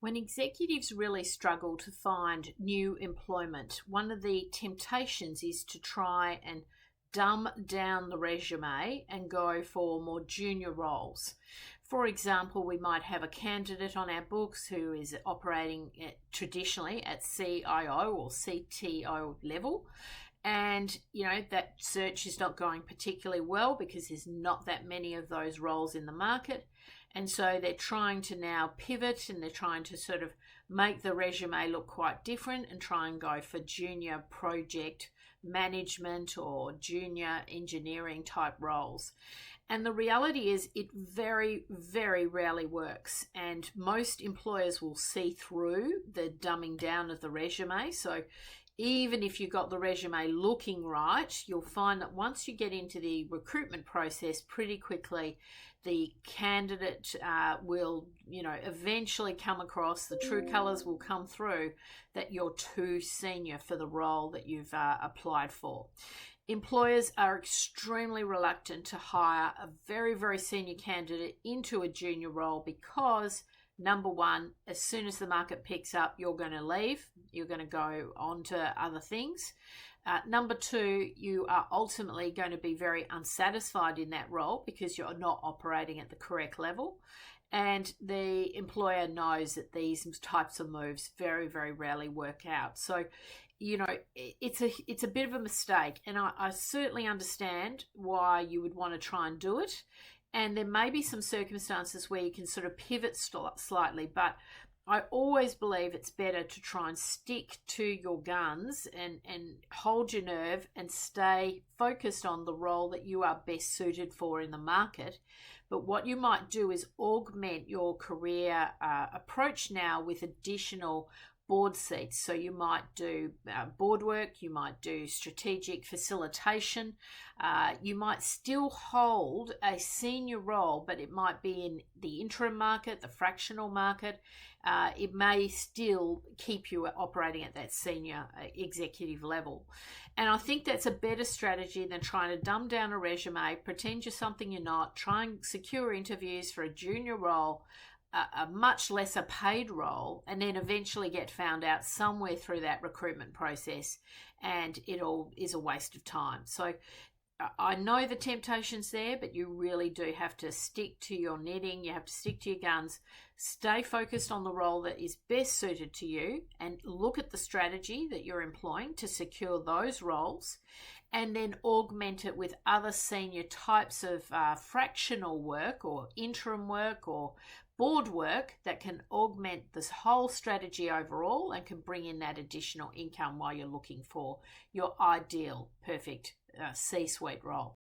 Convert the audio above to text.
When executives really struggle to find new employment, one of the temptations is to try and dumb down the resume and go for more junior roles. For example, we might have a candidate on our books who is operating traditionally at CIO or CTO level. And, that search is not going particularly well because there's not that many of those roles in the market. And so they're trying to now pivot and they're trying to sort of make the resume look quite different and try and go for junior project management or junior engineering type roles. And the reality is it very, very rarely works. And most employers will see through the dumbing down of the resume. So even if you got the resume looking right, you'll find that once you get into the recruitment process pretty quickly, the candidate will, eventually come across, the true colours will come through that you're too senior for the role that you've applied for. Employers are extremely reluctant to hire a very, very senior candidate into a junior role because number one, as soon as the market picks up, you're going to leave. You're going to go on to other things. Number two, you are ultimately going to be very unsatisfied in that role because you're not operating at the correct level. And the employer knows that these types of moves very, very rarely work out. So, it's a bit of a mistake. And I certainly understand why you would want to try and do it. And there may be some circumstances where you can sort of pivot slightly, but I always believe it's better to try and stick to your guns and hold your nerve and stay focused on the role that you are best suited for in the market. But what you might do is augment your career approach now with additional board seats. So you might do board work, you might do strategic facilitation, you might still hold a senior role, but it might be in the interim market, the fractional market. It may still keep you operating at that senior executive level. And I think that's a better strategy than trying to dumb down a resume, pretend you're something you're not, try and secure interviews for a junior role, a much lesser paid role, and then eventually get found out somewhere through that recruitment process, and it all is a waste of time. So I know the temptation's there, but you really do have to stick to your knitting. You have to stick to your guns, stay focused on the role that is best suited to you, and look at the strategy that you're employing to secure those roles, and then augment it with other senior types of fractional work or interim work or board work that can augment this whole strategy overall and can bring in that additional income while you're looking for your ideal, perfect C-suite role.